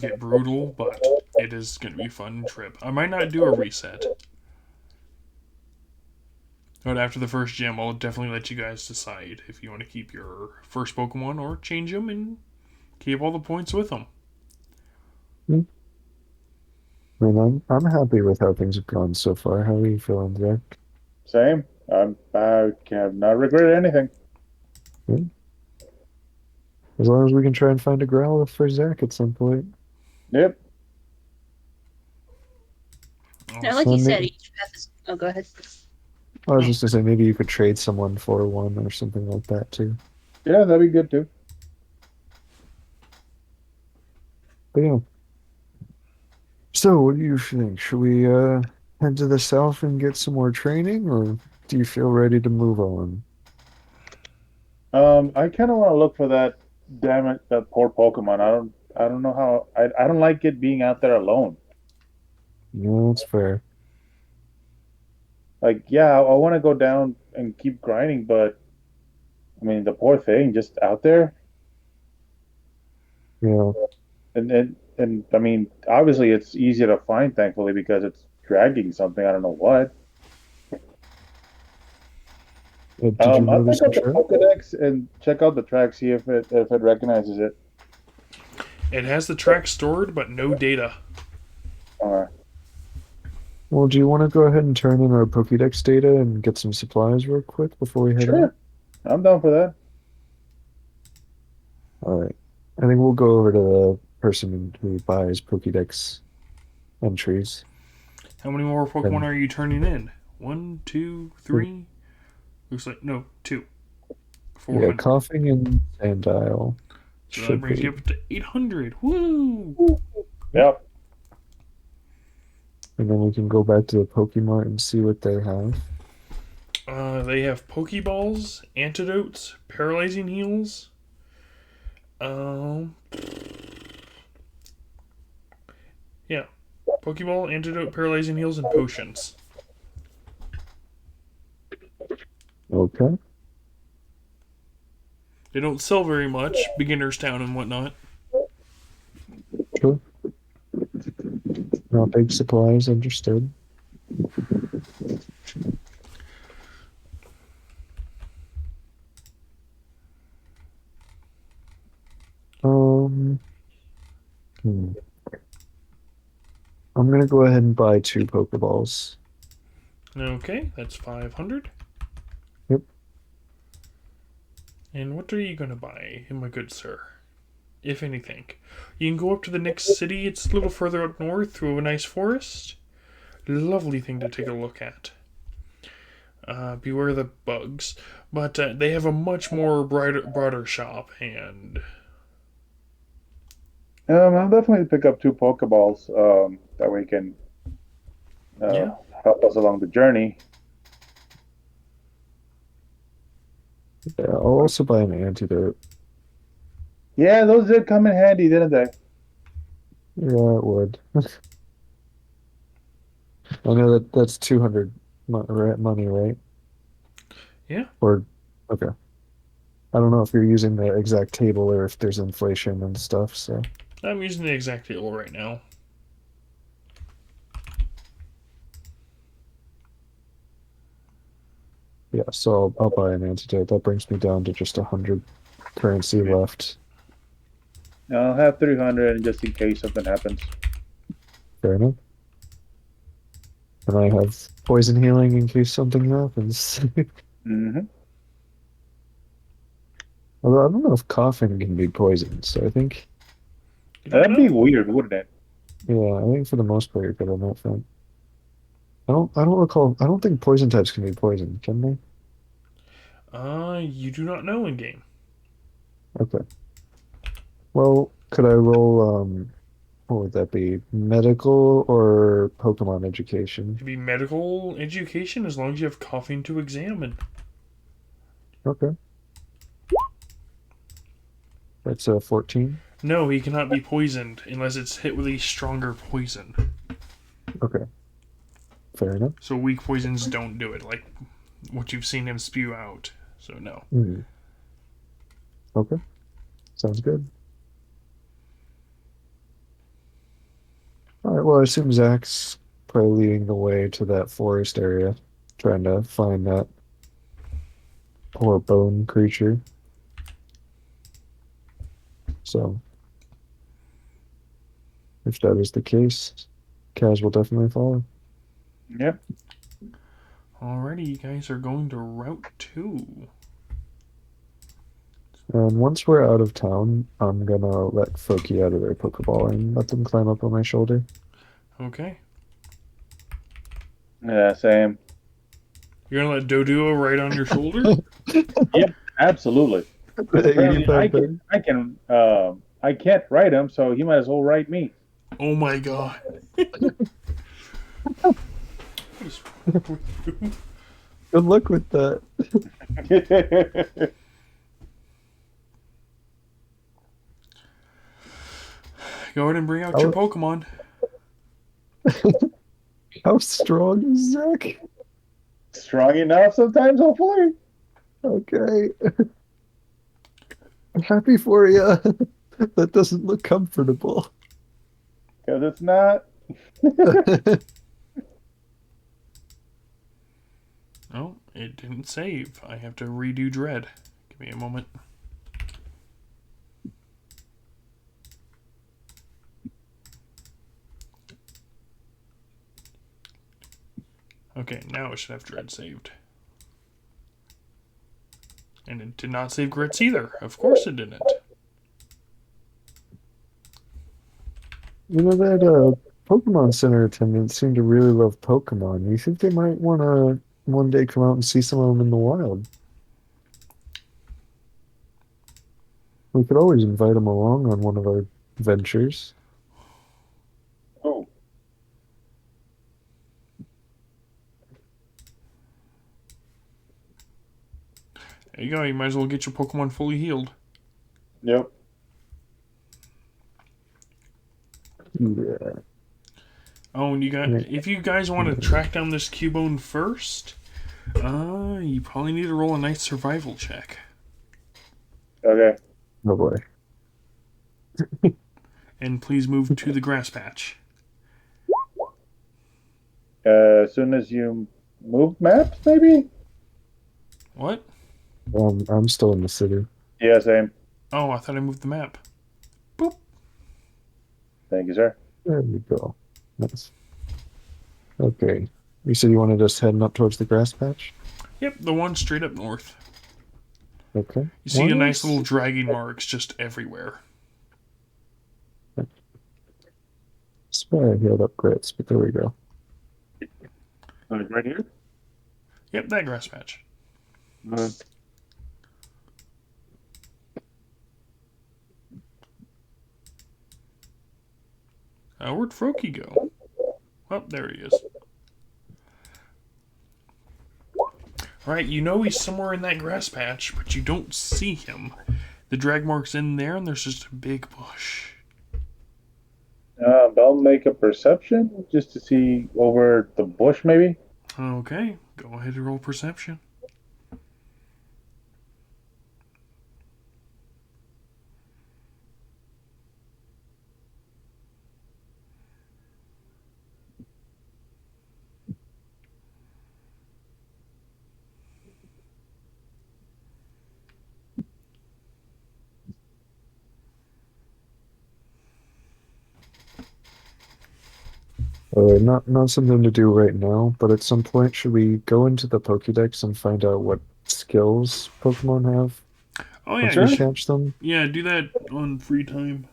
get brutal, but it is going to be a fun trip. I might not do a reset, but after the first gym, I'll definitely let you guys decide if you want to keep your first Pokemon or change them and keep all the points with them. Hmm. I mean, I'm happy with how things have gone so far. How are you feeling, Zach? Same. I have not regretted anything. Yeah. As long as we can try and find a Growlithe for Zach at some point. Yep. Oh, Now, like you And said, maybe, each path is. Oh, go ahead. I was oh, just gonna say maybe you could trade someone for one or something like that too. Yeah, that'd be good too. But yeah. So what do you think? Should we head to the south and get some more training, or do you feel ready to move on? I kind of want to look for that. Damn it, that poor Pokemon. I don't know how. I don't like it being out there alone. Yeah, that's fair. Like, yeah, I want to go down and keep grinding, but I mean, the poor thing just out there, Yeah. and I mean, obviously it's easier to find, thankfully, because it's dragging something. I don't know what. Did you I'll notice check a out the trend? Pokedex and check out the track, see if it recognizes it. it has the track stored, but no data. Uh, Well, do you want to go ahead and turn in our Pokédex data and get some supplies real quick before we head out? sure, I'm down for that. All right. I think we'll go over to the person who buys Pokédex entries. How many more Pokemon And are you turning in? One, two, three. Looks like no, two. yeah, 400. coughing and Sandile So that should brings you be. up to 800. Woo! Yep. And then we can go back to the Pokemart and see what they have. They have Pokeballs, antidotes, paralyzing heals. Um, yeah, Pokeball, antidote, paralyzing heals, and potions. Okay. They don't sell very much, beginner's town and whatnot. Sure. Not big supplies, understood. Um, hmm. I'm gonna go ahead and buy two Pokeballs. Okay, that's 500. Yep. And what are you gonna buy, my good sir? If anything, you can go up to the next city. It's a little further up north through a nice forest. Lovely thing to take a look at. Beware the bugs, but they have a much more broader shop, and I'll definitely pick up two Pokeballs. That way can uh, yeah, help us along the journey. Yeah, I'll also buy an antidote. Yeah, those did come in handy, didn't they? Yeah, it would. I know that's 200 money, right? yeah. Or okay. I don't know if you're using the exact table or if there's inflation and stuff. So I'm using the exact table right now. yeah, so I'll buy an antidote. That brings me down to just 100 currency Okay. left. I'll have 300 just in case something happens. Fair enough. And I have poison healing in case something happens. Hmm. Although I don't know if coughing can be poisoned, so I think You don't That'd be know? weird, wouldn't it? yeah, I think for the most part you're good on that front. I don't recall. I don't think poison types can be poisoned, can they? You do not know in game. Okay. Well, could I roll what would that be? Medical or Pokemon education? It'd be medical education as long as you have coughing to examine. Okay. That's a 14. No, he cannot be poisoned unless it's hit with a stronger poison. Okay. Fair enough. So weak poisons don't do it, like what you've seen him spew out. So no. Hmm. Okay. Sounds good. All right, well, I assume Zach's probably leading the way to that forest area, trying to find that poor bone creature. So, if that is the case, Kaz will definitely follow. Yep. Alrighty, you guys are going to Route 2. And once we're out of town, I'm gonna let Foki out of their Pokeball and let them climb up on my shoulder. Okay. Yeah, same. You're gonna let Doduo right on your shoulder? Absolutely. The Apparently, 85 bag. I can't write him, so he might as well write me. Oh my god. What is wrong with you? Good luck with that. Go ahead and bring out your Pokemon. How strong is Zach? Strong enough sometimes, hopefully. Okay. I'm happy for you. That doesn't look comfortable. Because it's not. Oh, it didn't save. I have to redo Dread. Give me a moment. Okay, now it should have Dread saved. And it did not save Grits either. Of course it didn't. You know that Pokemon Center attendants seem to really love Pokemon. You think they might want to one day come out and see some of them in the wild? We could always invite them along on one of our ventures. Oh, There you go. You might as well get your Pokemon fully healed. yep. Yeah. Oh, and if you guys want to track down this Cubone first, you probably need to roll a nice survival check. Okay. Oh boy. And please move to the grass patch. As soon as you move maps, maybe? What? I'm still in the city. Yeah, same. Oh, I thought I moved the map. Thank you, sir. There we go. Nice. Okay. You said you wanted us heading up towards the grass patch? Yep, the one straight up north. Okay. You see a nice Once- little dragging marks just everywhere. Swear I healed up grits, but there we go. Like right here? Yep, that grass patch. Where'd Froakie go? Oh, there he is. Alright, you know he's somewhere in that grass patch, but you don't see him. The drag mark's in there, and there's just a big bush. I'll make a perception just to see over the bush, maybe. Okay, go ahead and roll perception. Not something to do right now, but at some point, should we go into the Pokédex and find out what skills Pokemon have Oh once yeah, we catch them? yeah, do that on free time.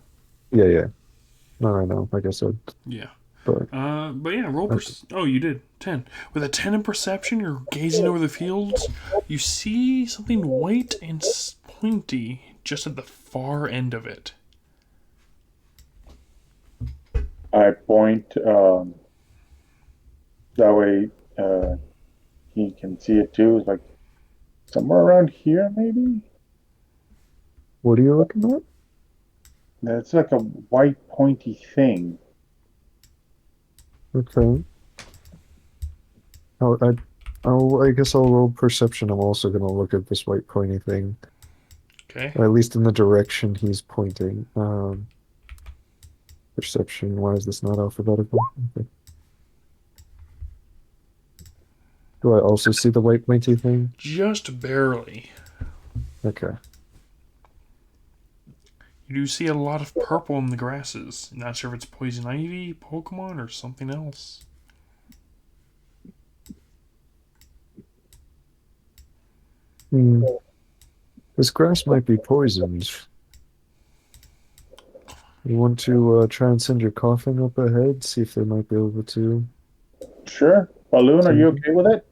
Yeah. Not right now, like I said. Yeah. But But yeah, roll oh, you did. 10. With a 10 in perception, you're gazing over the fields. You see something white and pointy just at the far end of it. I point that way he can see it too. It's like somewhere around here, maybe. what are you looking at? It's like a white pointy thing. Okay. I guess I'll roll perception. I'm also gonna look at this white pointy thing, Okay. or at least in the direction he's pointing. Perception. Why is this not alphabetical? Okay. Do I also see the white pointy thing? Just barely. Okay. You do see a lot of purple in the grasses. Not sure if it's poison ivy, Pokemon, or something else. Hmm. This grass might be poisoned. You want to try and send your coffin up ahead, see if they might be able to. Sure. Balloon, are you okay with it?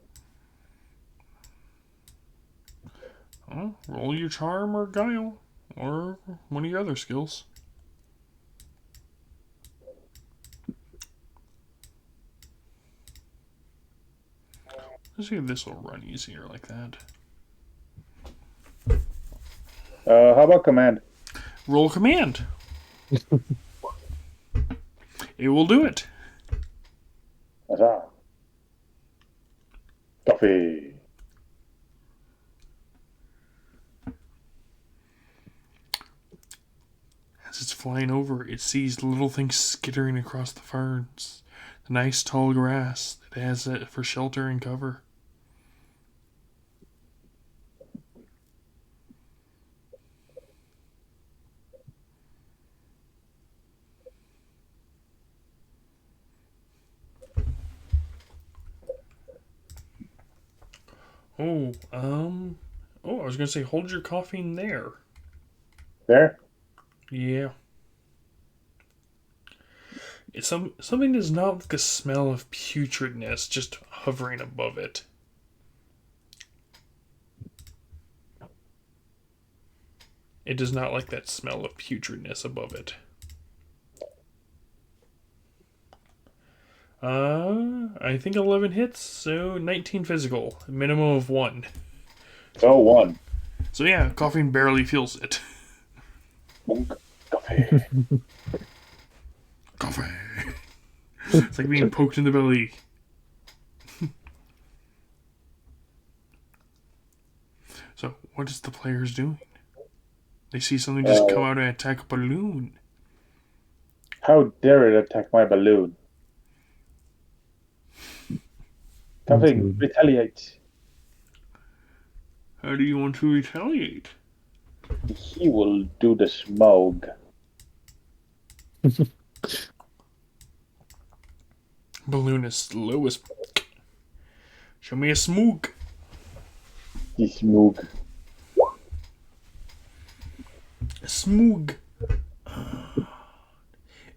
Oh, roll your charm or guile, or one of your other skills. Let's see if this will run easier like that. How about command? Roll command. It will do it. Huzzah. Coffee. As it's flying over, it sees little things skittering across the ferns. The nice tall grass that has it for shelter and cover. I was gonna say hold your coughing there. There? Yeah. It's something does not like a smell of putridness just hovering above it. It does not like that smell of putridness above it. I think 11 hits, so 19 physical, minimum of 1. So one. So yeah, coughing barely feels it. Boink. Coffee. Coffee. It's like being poked in the belly. So, what is the players doing? They see something just come out and attack a balloon. How dare it attack my balloon? Coffee, retaliate. How do you want to retaliate? He will do the smoke. Balloon is slow as fuck. Show me a smoog. The smoke. A smoog.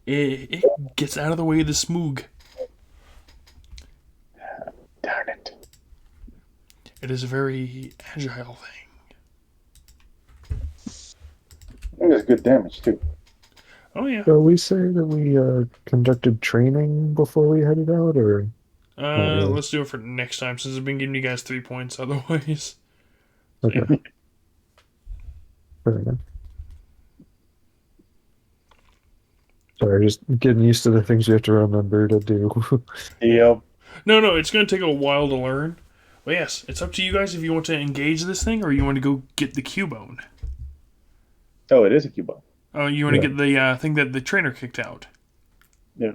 It gets out of the way of the smoog. Darn it. It is a very agile thing. I think that's good damage too. Oh yeah. Shall we say that we conducted training before we headed out, or really. Let's do it for next time since I've been giving you guys 3 points otherwise. Okay. Yeah. Fair enough. Sorry, just getting used to the things you have to remember to do. Yep. No, it's going to take a while to learn. But yes, it's up to you guys if you want to engage this thing or you want to go get the Cubone. Oh, it is a Cubone. Oh, you want to Yeah. get the thing that the trainer kicked out. Yeah.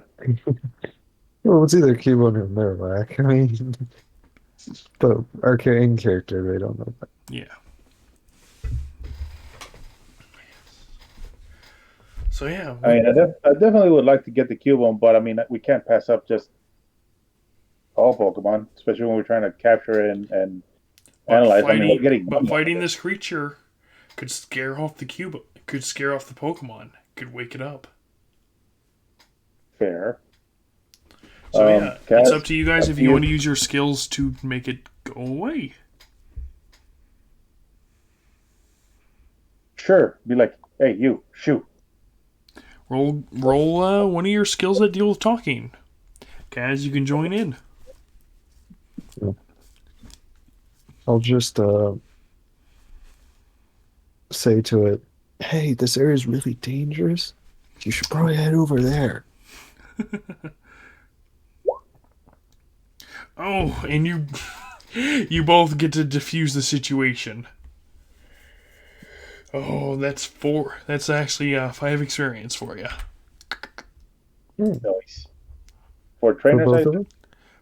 Well, it's either Cubone or Marowak. I mean, the arcane character, they don't know that. Yeah. So yeah. I mean, I definitely would like to get the Cubone, but I mean, we can't pass up just all Pokemon, especially when we're trying to capture and analyze. I mean, we're getting but fighting this creature could scare off the Cubone. Could scare off the Pokemon. Could wake it up. fair. So yeah, Kaz, it's up to you guys if you you- want to use your skills to make it go away. Sure. Be like, hey, you, shoot. Roll one of your skills that deal with talking. Kaz, you can join in. I'll just say to it, hey, this area is really dangerous. You should probably head over there. Oh, and you both get to defuse the situation. Oh, that's 4. That's actually 5 experience for you. Nice. For For trainers, both of them?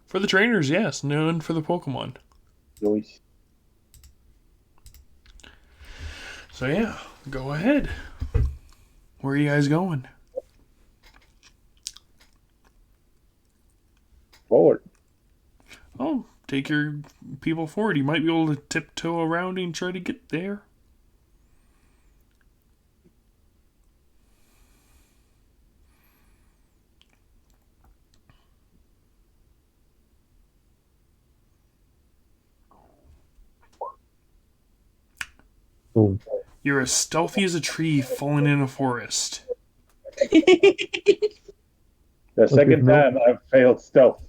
For the trainers, yes. None for the Pokemon. Nice. So yeah, go ahead. Where are you guys going? Forward. Oh, take your people forward. You might be able to tiptoe around and try to get there. Oh, You're as stealthy as a tree falling in a forest. The second no- time I've failed stealth.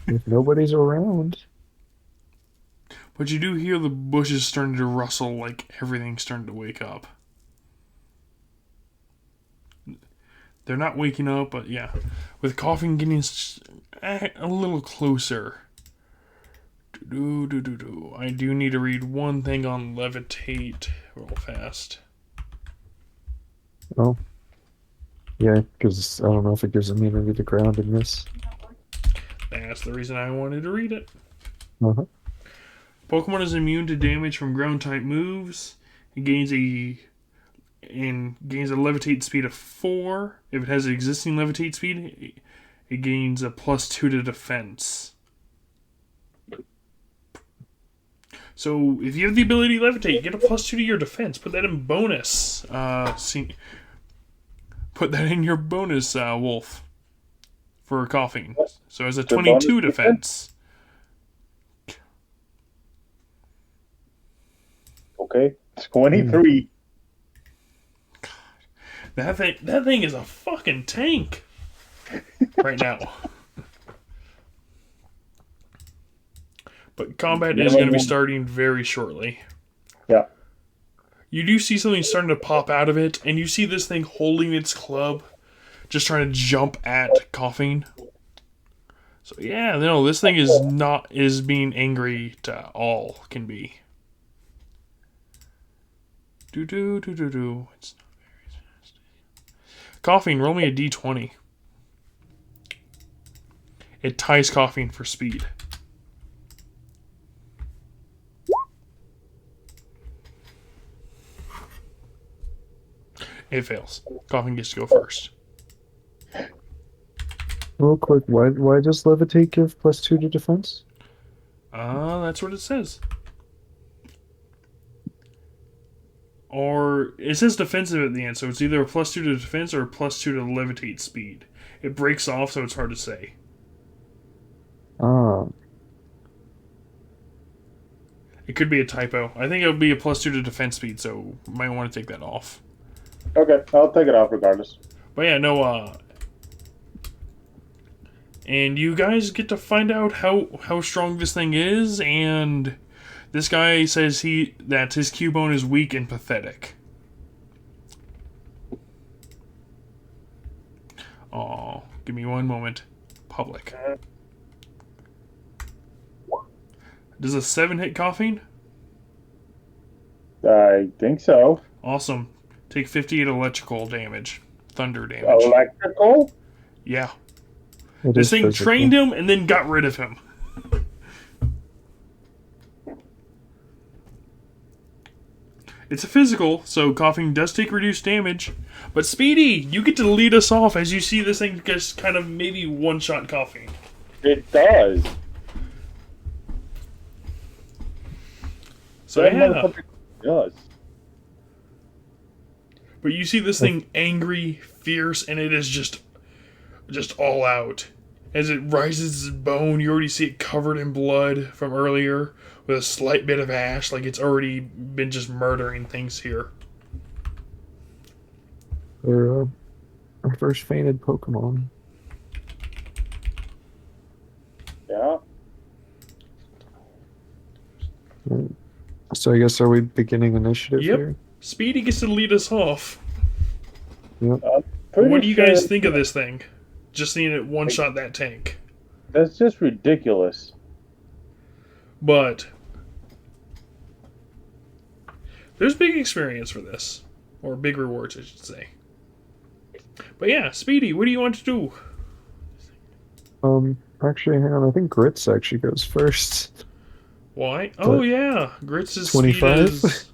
if nobody's around. But you do hear the bushes starting to rustle like everything's starting to wake up. They're not waking up, but yeah. With coughing getting a little closer. I do need to read one thing on levitate real fast. Oh. Yeah, because I don't know if it gives immunity to ground in this. That's the reason I wanted to read it. Uh-huh. Pokemon is immune to damage from ground type moves. It gains a levitate speed of 4. If it has an existing levitate speed, it gains a +2 to defense. So if you have the ability to levitate, get a +2 to your defense. Put that in bonus. Put that in your bonus, Wolf, for coughing. So as a 22 defense. Okay. 23. That thing is a fucking tank right now. But combat is going to be starting very shortly. Yeah. You do see something starting to pop out of it, and you see this thing holding its club, just trying to jump at coughing. So yeah, no, this thing is being angry to all can be. It's not very fast. Coughing, roll me a d20. It ties coughing for speed. It fails. Coughing gets to go first. Real quick, why does levitate give +2 to defense? That's what it says. Or it says defensive at the end, so it's either a +2 to defense or a +2 to levitate speed. It breaks off, so it's hard to say. Ah, It could be a typo. I think it would be a +2 to defense speed, so you might want to take that off. Okay, I'll take it off regardless. But yeah, no, and you guys get to find out how strong this thing is, and this guy says that his Cubone is weak and pathetic. Oh, give me one moment. Public. Does a 7 hit coughing? I think so. Awesome. Take 58 electrical damage. Thunder damage. Electrical? Yeah. it This is thing physical. trained him and then got rid of him. It's a physical, so coughing does take reduced damage. But Speedy, you get to lead us off as you see this thing just kind of maybe one-shot coughing. It does. So That yeah. motherfucker does. But you see this thing angry, fierce, and it is just all out. As it rises its bone, you already see it covered in blood from earlier, with a slight bit of ash, like it's already been just murdering things here. They're our first fainted Pokemon. Yeah. So I guess are we beginning initiative Yep. here? Speedy gets to lead us off. Pretty What do you sure guys think of this thing? Just seeing it one-shot that tank. That's just ridiculous. But there's big experience for this. Or big rewards, I should say. But yeah, Speedy, what do you want to do? Actually, hang on. I think Grits actually goes first. Why? Oh But yeah, Grits' speed 25? is.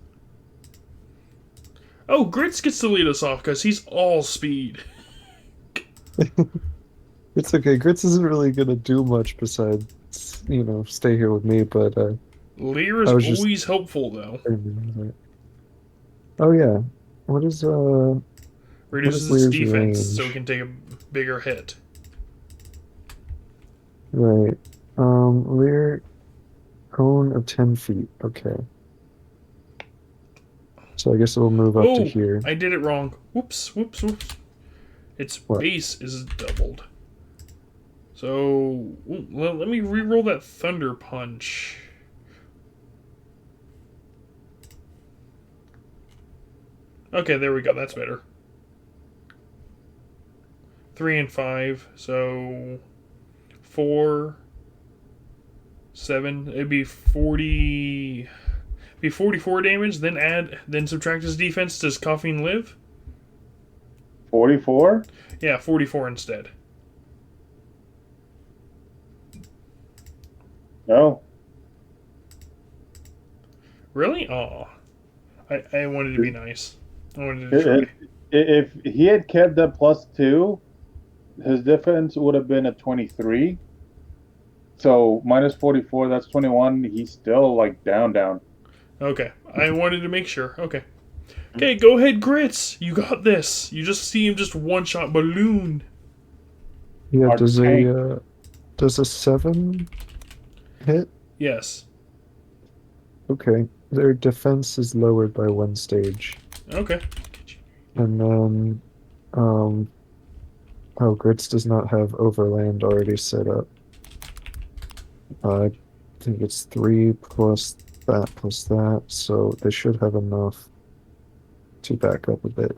Oh, Grits gets to lead us off because he's all speed. It's okay. Grits isn't really gonna do much besides, stay here with me, but Lear I is was just always helpful though. Oh yeah. What is uh what is Reduces its Lear's defense so it range? can take a bigger hit. Right. Lear cone of 10 feet. Okay. So I guess it'll move up to Oh, here. I did it wrong. Whoops, whoops, whoops. Its What? base is doubled. So, let me re-roll that Thunder Punch. Okay, there we go. That's better. 3 and 5. So 4, 7. It'd be 40. Be 44 damage. Then subtract his defense. Does Coughing live? 44? Yeah, 44 instead. No. Really? Aw. I wanted to be nice. I wanted to It, try. it, if he had kept that +2, his defense would have been a 23. So minus 44, that's 21. He's still like down. Okay, I wanted to make sure. Okay. Okay, go ahead, Grits. You got this. You just see him just one-shot balloon. Yeah, Our tank. does a 7 hit? Yes. Okay. Their defense is lowered by 1 stage. Okay. And then Grits does not have Overland already set up. I think it's 3 plus that, so they should have enough to back up a bit.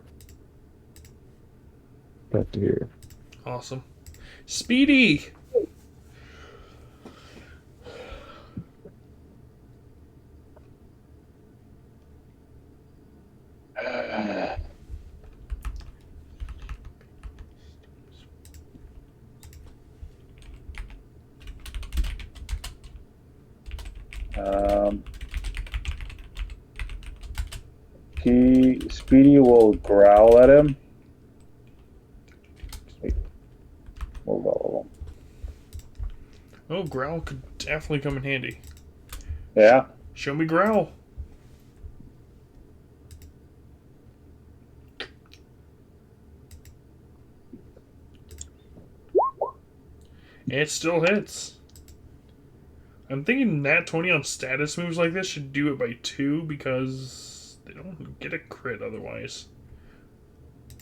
Back to here. Awesome. Speedy. Um, Speedy will growl at him. Wait. Move all of them. Oh, Growl could definitely come in handy. Yeah. Show me Growl. It still hits. I'm thinking Nat 20 on status moves like this should do it by 2 because they don't get a crit otherwise.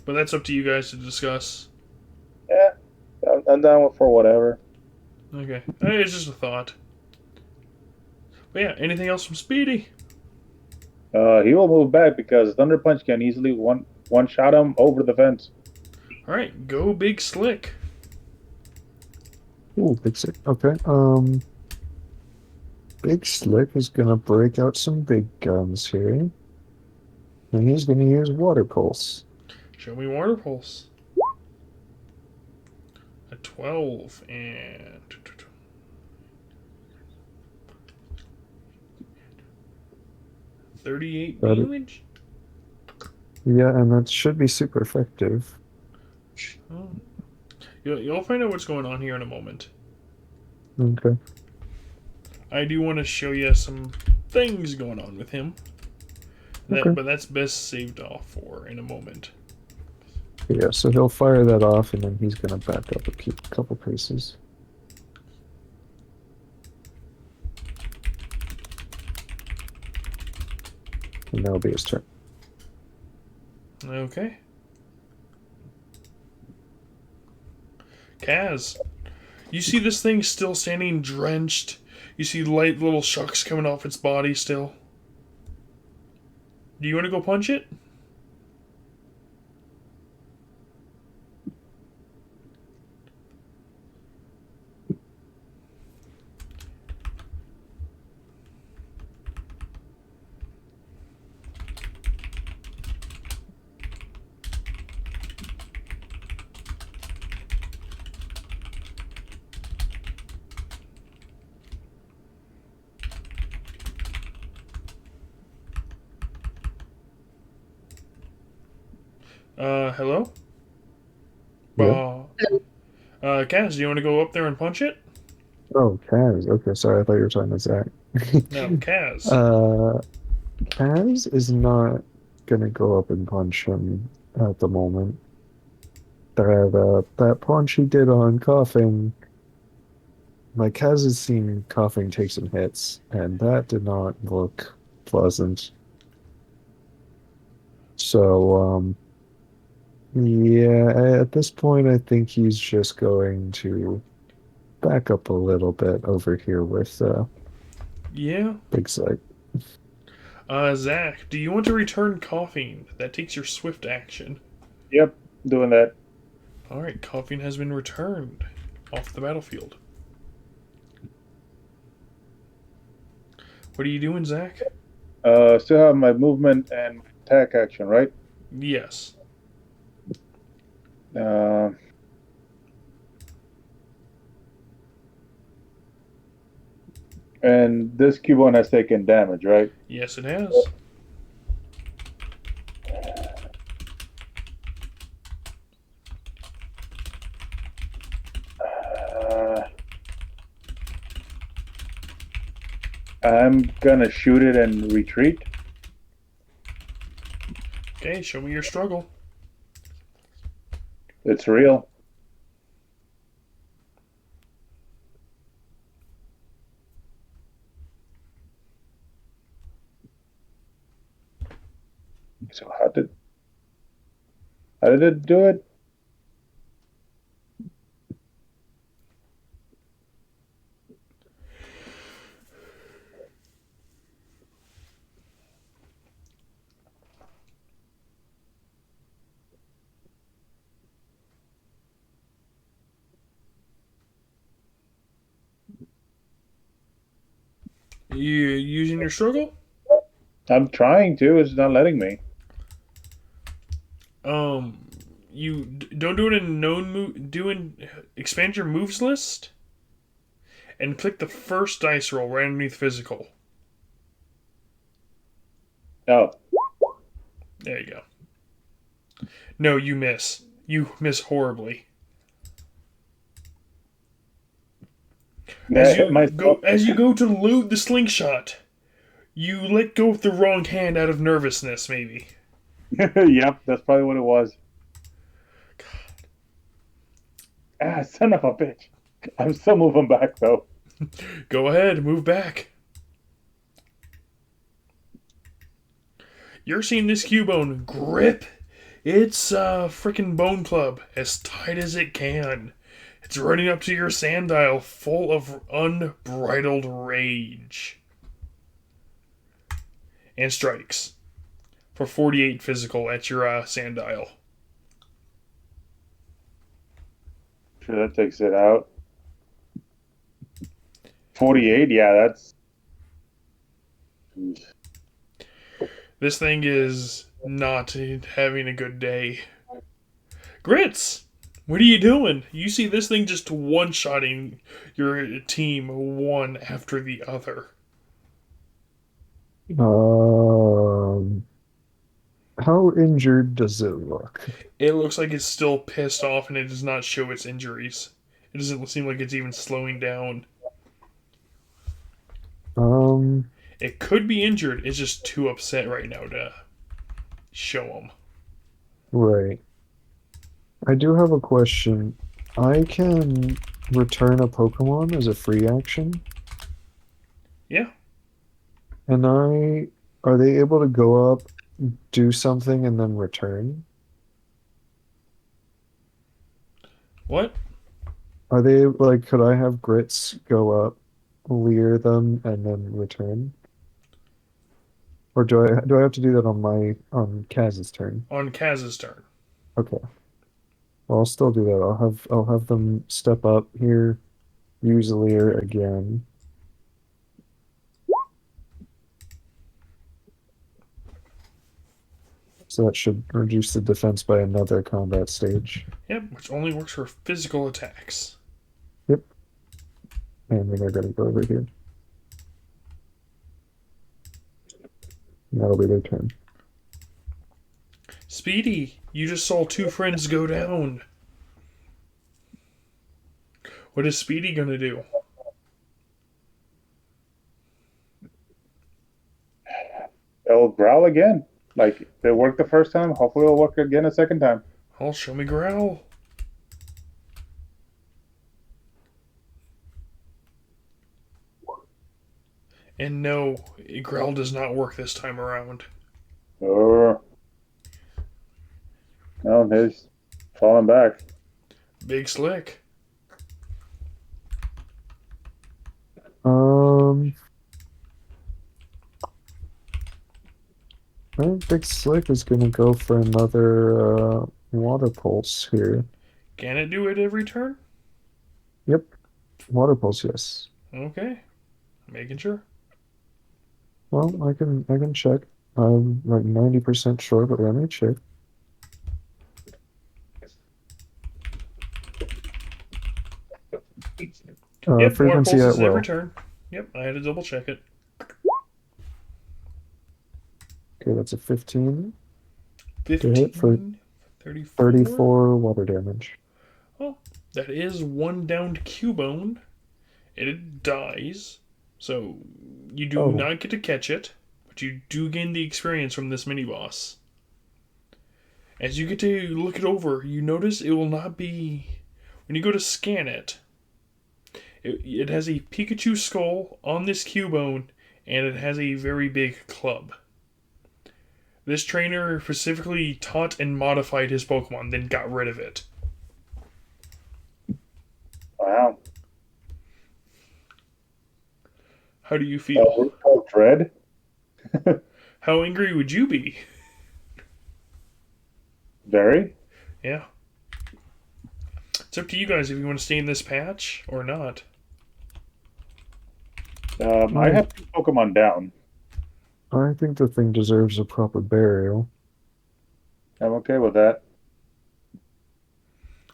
But that's up to you guys to discuss. Yeah. I'm down for whatever. Okay. It's just a thought. But yeah, anything else from Speedy? He will move back because Thunder Punch can easily one shot him over the fence. Alright, go Big Slick. Ooh, Big Slick. Okay. Big Slick is gonna break out some big guns here. And he's gonna use Water Pulse. Show me Water Pulse. A 12 and 38 Got it. damage? Yeah, and that should be super effective. Oh. You'll find out what's going on here in a moment. Okay. I do want to show you some things going on with him. Okay. But that's best saved off for in a moment. Yeah, so he'll fire that off, and then he's gonna back up a couple paces. And that'll be his turn. Okay. Kaz, you see this thing still standing drenched? You see light little shucks coming off its body still? Do you want to go punch it? Hello? Yeah. Kaz, do you want to go up there and punch it? Oh, Kaz. Okay, sorry, I thought you were talking to Zach. No, Kaz. uh, Kaz is not gonna go up and punch him at the moment. That punch he did on coughing, like Kaz has seen coughing take some hits, and that did not look pleasant. So, yeah, at this point, I think he's just going to back up a little bit over here with Yeah. Big Sight. Zach, do you want to return coughing? That takes your swift action. Yep, doing that. Alright, coughing has been returned off the battlefield. What are you doing, Zach? Still have my movement and attack action, right? Yes. Uh, and this Cubone has taken damage, right? Yes, it has. Uh, I'm gonna shoot it and retreat. Okay, show me your struggle. It's real. So how did it do it? You using your struggle? I'm trying to. It's not letting me. You don't do it in known move. Expand your moves list, and click the first dice roll right underneath physical. Oh, There you go. No, you miss. You miss horribly. As you go to load the slingshot, you let go of the wrong hand out of nervousness, maybe. Yep, that's probably what it was. Ah, son of a bitch. I'm still moving back though. Go ahead, move back. You're seeing this Cubone grip its freaking bone club as tight as it can. It's running up to your sandile full of unbridled rage. And strikes for 48 physical at your sandile. Sure, that takes it out. 48, yeah, that's. This thing is not having a good day. Grits! What are you doing? You see this thing just one-shotting your team one after the other. How injured does it look? It looks like it's still pissed off and it does not show its injuries. It doesn't seem like it's even slowing down. It could be injured. It's just too upset right now to show them. Right. I do have a question. I can return a Pokemon as a free action, Yeah. and are they able to go up, do something, and then return? What? Are they like, could I have Grits go up, leer them, and then return? Or do I have to do that on Kaz's turn? On Kaz's turn. Okay. Well, I'll still do that. I'll have them step up here, use leer again. So that should reduce the defense by another combat stage. Yep, which only works for physical attacks. Yep. And then I gotta go over here. That'll be their turn. Speedy, you just saw two friends go down. What is Speedy gonna do? It'll growl again. Like, it worked the first time. Hopefully it'll work again a second time. Oh, show me growl. And no, growl does not work this time around. Oh. No, he's falling back. Big Slick. I think Big Slick is gonna go for another water pulse here. Can it do it every turn? Yep, water pulse, yes. Okay. Making sure. Well, I can check. I'm like 90% sure, but let me check. Yep, water Frequency pulses at will. every turn. Yep, I had to double check it. Okay, that's a 15. 15, for 34. 34 water damage. That is one downed Cubone. It dies. So you do Oh. not get to catch it, but you do gain the experience from this mini boss. As you get to look it over, you notice it will not be. When you go to scan it, it has a Pikachu skull on this Cubone, and it has a very big club. This trainer specifically taught and modified his Pokemon, then got rid of it. Wow. How do you feel? Dread. How angry would you be? Very. Yeah. It's up to you guys if you want to stay in this patch or not. I have 2 Pokemon down. I think the thing deserves a proper burial. I'm okay with that.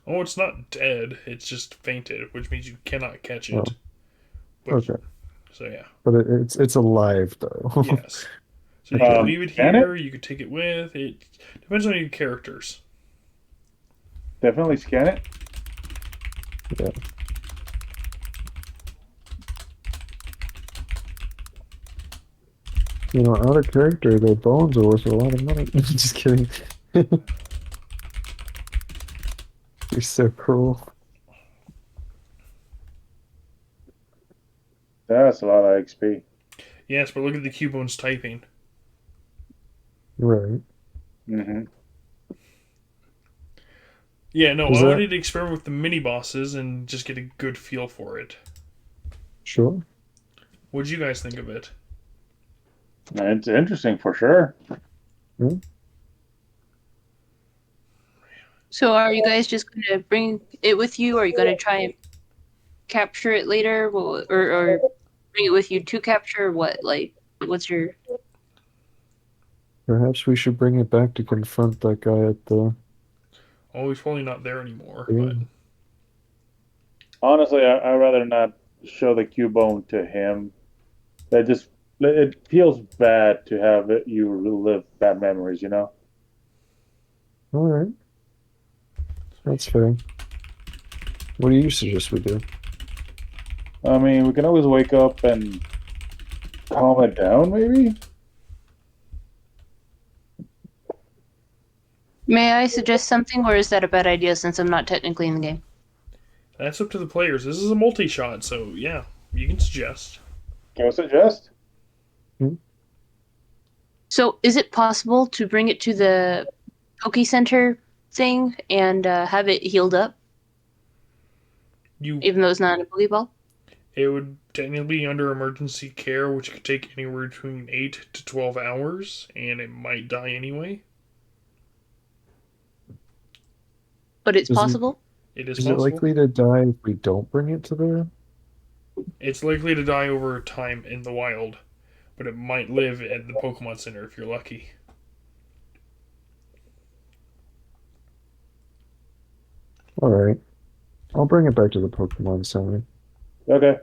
Oh, it's not dead. It's just fainted, which means you cannot catch it. Oh. Which- Okay, So yeah. but it's alive though. Yes. So you can leave it can here. You could take it with. It depends on your characters. Definitely scan it. Yeah. You know, out of character, their bones are worth a lot of money. Just kidding. You're so cruel. That's a lot of XP. Yes, but look at the Cubone's typing. Right. Mm-hmm. Yeah, no, Is I that- wanted to experiment with the mini bosses and just get a good feel for it. Sure. What'd you guys think of it? It's interesting for sure. So are you guys just gonna bring it with you, or are you gonna try and capture it later, or bring it with you to capture? Or what? Like, what's your? Perhaps we should bring it back to confront that guy at the. Oh, he's probably not there anymore. Yeah. But Honestly, I'd rather not show the Cubone to him. It feels bad to have you relive bad memories, you know? All right. That's fair. What do you suggest we do? I mean, we can always wake up and calm it down, maybe? May I suggest something, or is that a bad idea since I'm not technically in the game? that's up to the players. This is a multi-shot, so yeah, you can suggest. Can I suggest? So, is it possible to bring it to the Poke Center thing and have it healed up, You, even though it's not in a Pokeball? it would technically be under emergency care, which could take anywhere between 8 to 12 hours, and it might die anyway. But it's Isn't- possible. It is Is it possible. likely to die if we don't bring it to there? It's likely to die over time in the wild, but it might live at the Pokemon Center if you're lucky. All right. I'll bring it back to the Pokemon Center. Okay.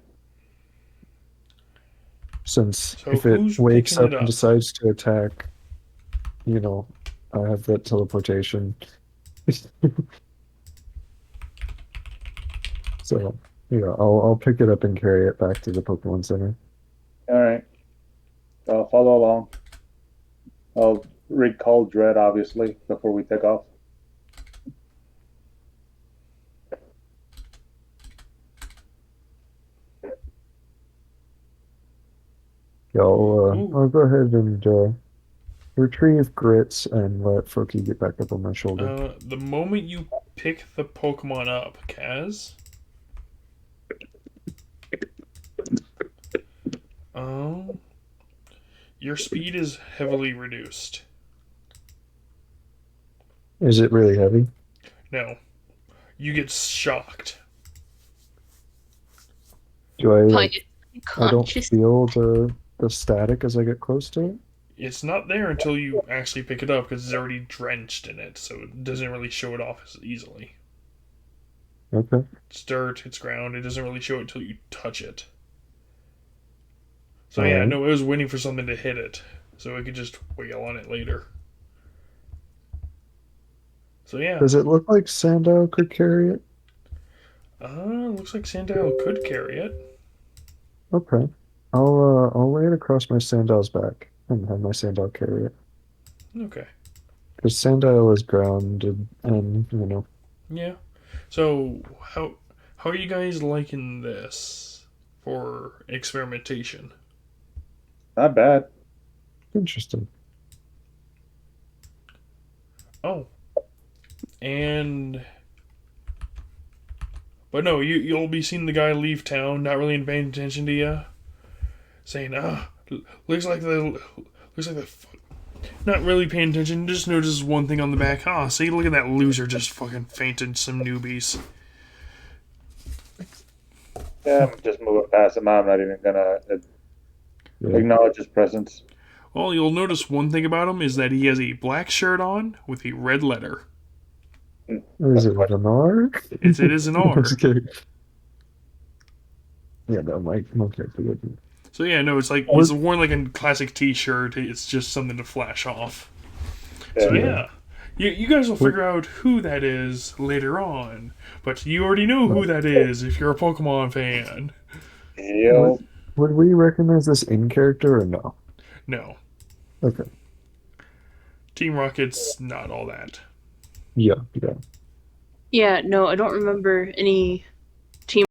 Since So if it who's wakes picking up it and up? decides to attack, you know, I have that teleportation. So, yeah, I'll pick it up and carry it back to the Pokemon Center. All right. I'll follow along. I'll recall Dread, obviously, before we take off. Yeah, Ooh. I'll go ahead and retrieve Grits and let Froakie get back up on my shoulder. The moment you pick the Pokemon up, Kaz. Your speed is heavily reduced. Is it really heavy? No. You get shocked. Do I Like, I don't conscious. feel the static as I get close to it? It's not there until you actually pick it up because it's already drenched in it, so it doesn't really show it off as easily. Okay. It's dirt, it's ground, it doesn't really show it until you touch it. So All yeah, right. no, it was waiting for something to hit it, so it could just wail on it later. So yeah. Does it look like Sandile could carry it? Looks like Sandile could carry it. Okay. I'll lay it across my Sandile's back and have my Sandile carry it. Okay. Because Sandile is grounded and, Yeah. So how are you guys liking this for experimentation? Not bad. interesting. Oh. And but no, you'll be seeing the guy leave town, not really paying attention to you, saying, looks like the not really paying attention, just notices one thing on the back. See, look at that loser just fucking fainted some newbies. Yeah, I'm just moving past him. I'm not even gonna Yeah. acknowledge his presence. Well, you'll notice one thing about him is that he has a black shirt on with a red letter. Is it an R? It is an R. Just kidding. Yeah, no, my character wouldn't. So yeah, no, it's like he's worn like a classic T-shirt. It's just something to flash off. So yeah, you guys will figure out who that is later on. But you already know who that is if you're a Pokemon fan. Yo, Would we recognize this in character or no? No, Okay. Team Rocket's not all that. Yeah. Yeah, no, I don't remember any